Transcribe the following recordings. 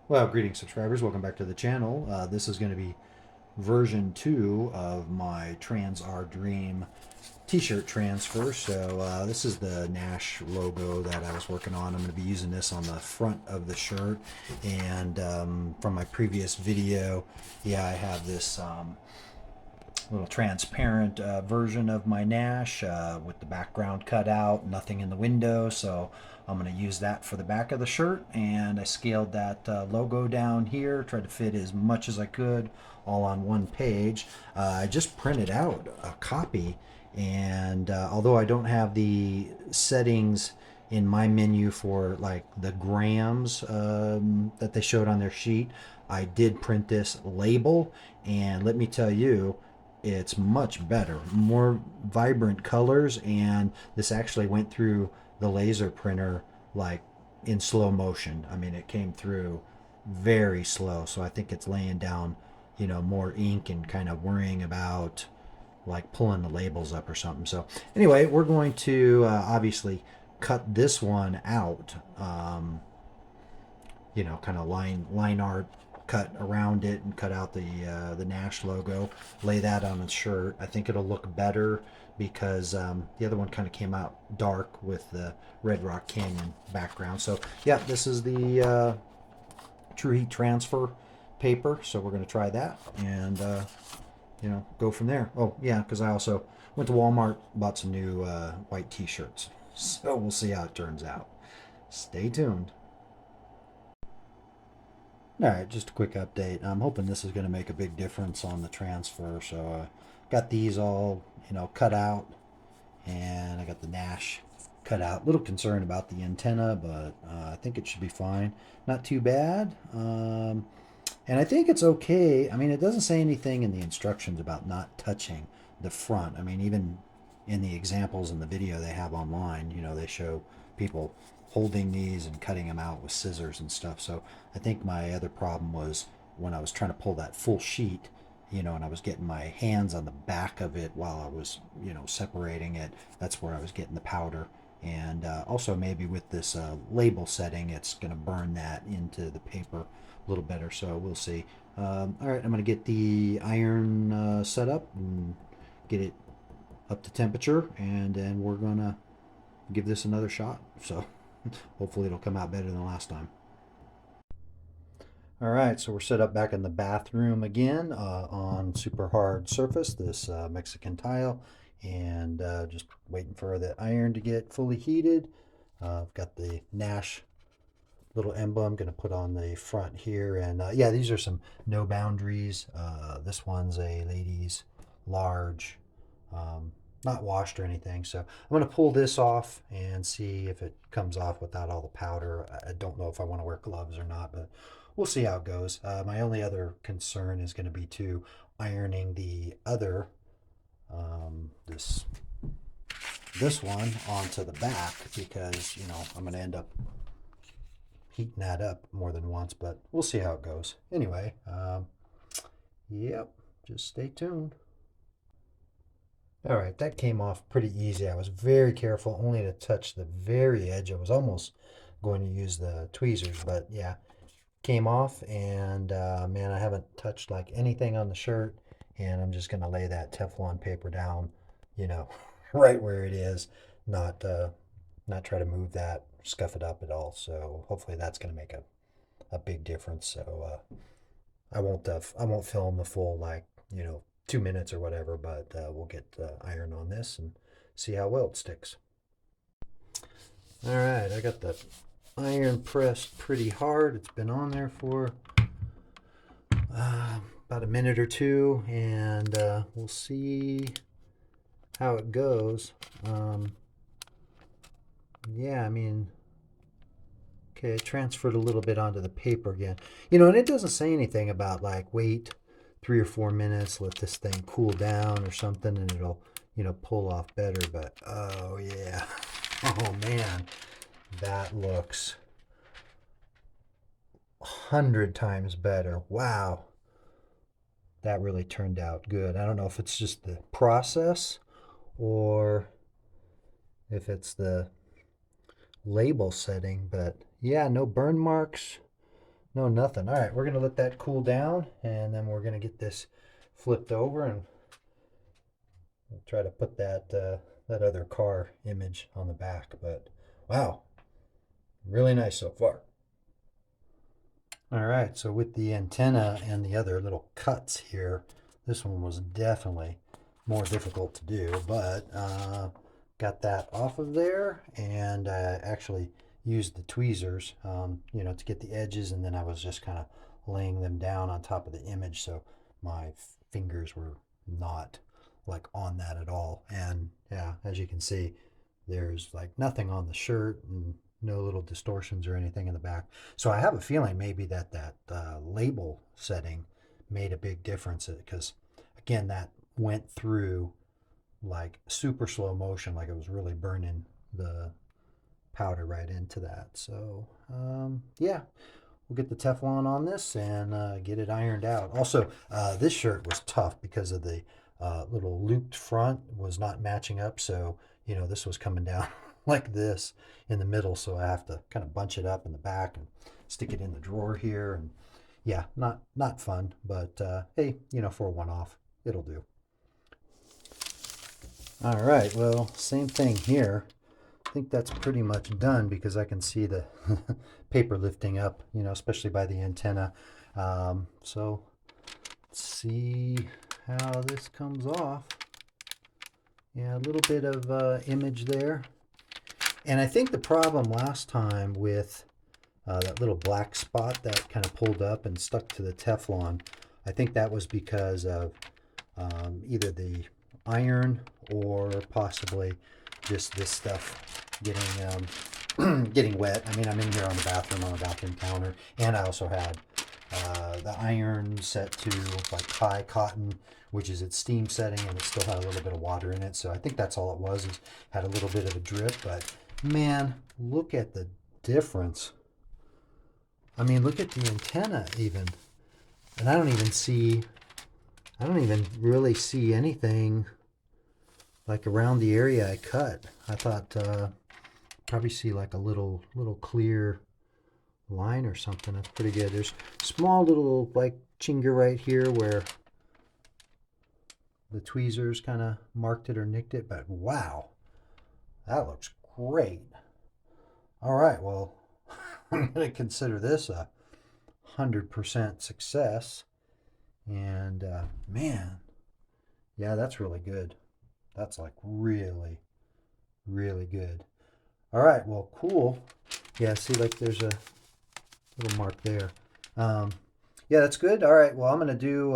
Well, greetings, subscribers. Welcome back to the channel. This is going to be version 2 of my TRANSOURDREAM t-shirt transfer. So this is the Nash logo that I was working on. I'm going to be using this on the front of the shirt. And from my previous video, yeah, I have this little transparent version of my Nash with the background cut out, nothing in the window. So I'm going to use that for the back of the shirt. And I scaled that logo down here, tried to fit as much as I could all on one page. I just printed out a copy. And although I don't have the settings in my menu for like the grams that they showed on their sheet, I did print this label. And let me tell you, it's much better, more vibrant colors, and this actually went through the laser printer like in slow motion. I mean, it came through very slow, so I think it's laying down, more ink and kind of worrying about like pulling the labels up or something. So anyway, we're going to obviously cut this one out. Kind of line art cut around it and cut out the Nash logo, lay that on a shirt. I think it'll look better because the other one kind of came out dark with the Red Rock Canyon background. So yeah, this is the True Heat Transfer paper. So we're going to try that and go from there. Oh yeah, because I also went to Walmart, bought some new white t-shirts. So we'll see how it turns out. Stay tuned. All right, just a quick update. I'm hoping this is going to make a big difference on the transfer. So got these all, cut out, and I got the Nash cut out. A little concerned about the antenna, but I think it should be fine. Not too bad. And I think it's okay. I mean, it doesn't say anything in the instructions about not touching the front. I mean, even in the examples in the video they have online, they show people holding these and cutting them out with scissors and stuff. So I think my other problem was when I was trying to pull that full sheet, and I was getting my hands on the back of it while I was, separating it. That's where I was getting the powder. And also maybe with this label setting, it's going to burn that into the paper a little better. So we'll see. All right, I'm going to get the iron set up and get it up to temperature, and then we're going to give this another shot. So hopefully it'll come out better than last time. All right, so we're set up back in the bathroom again on super hard surface, this Mexican tile, and just waiting for the iron to get fully heated. I've got the Nash little emblem I'm going to put on the front here, and yeah, these are some no boundaries. This one's a ladies large, not washed or anything. So I'm going to pull this off and see if it comes off without all the powder. I don't know if I want to wear gloves or not, but we'll see how it goes. My only other concern is going to be to ironing the other, this one onto the back, because I'm going to end up heating that up more than once, but we'll see how it goes. Anyway, yep, just stay tuned. All right, that came off pretty easy. I was very careful only to touch the very edge. I was almost going to use the tweezers, but yeah, came off. And man, I haven't touched like anything on the shirt, and I'm just gonna lay that Teflon paper down, you know, right where it is, not not try to move that, scuff it up at all. So hopefully that's gonna make a big difference. So I won't film the full, like, 2 minutes or whatever, but we'll get iron on this and see how well it sticks. All right, I got the iron pressed pretty hard. It's been on there for about a minute or two, and we'll see how it goes. Yeah, I mean, okay, it transferred a little bit onto the paper again. And it doesn't say anything about like wait 3 or 4 minutes, let this thing cool down or something, and it'll, pull off better. But oh yeah, oh man, that looks 100 times better. Wow, that really turned out good. I don't know if it's just the process or if it's the label setting, but yeah, no burn marks, No, nothing. All right, we're gonna let that cool down, and then we're gonna get this flipped over, and we'll try to put that other car image on the back. But wow, really nice so far. All right, so with the antenna and the other little cuts here, this one was definitely more difficult to do, but got that off of there, and actually used the tweezers, to get the edges, and then I was just kind of laying them down on top of the image, so my fingers were not like on that at all. And yeah, as you can see, there's like nothing on the shirt and no little distortions or anything in the back. So I have a feeling maybe that label setting made a big difference, because again, that went through like super slow motion, like it was really burning the powder right into that. So yeah, we'll get the Teflon on this and get it ironed out. Also, this shirt was tough because of the little looped front was not matching up. So, this was coming down like this in the middle. So I have to kind of bunch it up in the back and stick it in the drawer here. And yeah, not fun, but hey, for a one-off, it'll do. All right, well, same thing here. I think that's pretty much done because I can see the paper lifting up, especially by the antenna. So let's see how this comes off. Yeah, a little bit of image there. And I think the problem last time with that little black spot that kind of pulled up and stuck to the Teflon, I think that was because of either the iron or possibly just this stuff getting wet. I mean, I'm in here on the bathroom counter, and I also had the iron set to like high cotton, which is its steam setting, and it still had a little bit of water in it. So I think that's all it was, is had a little bit of a drip. But man, look at the difference. I mean, look at the antenna even, and I don't even really see anything like around the area I cut. I thought probably see like a little clear line or something. That's pretty good. There's small little like chinga right here where the tweezers kind of marked it or nicked it, but wow, that looks great. All right, well, I'm going to consider this a 100% success. And man, yeah, that's really good. That's like really, really good. All right, well, cool. Yeah, see, like there's a little mark there. Yeah, that's good. All right, well, I'm going to do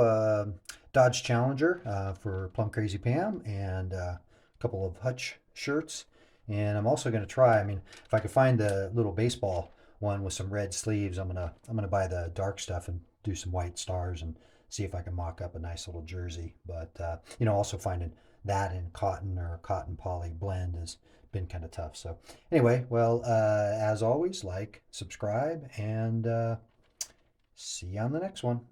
Dodge Challenger for Plum Crazy Pam, and a couple of Hutch shirts. And I'm also going to try, I mean, if I could find the little baseball one with some red sleeves, I'm gonna buy the dark stuff and do some white stars and see if I can mock up a nice little jersey. But also finding that in cotton or cotton poly blend has been kind of tough. So anyway, well, as always, like, subscribe, and see you on the next one.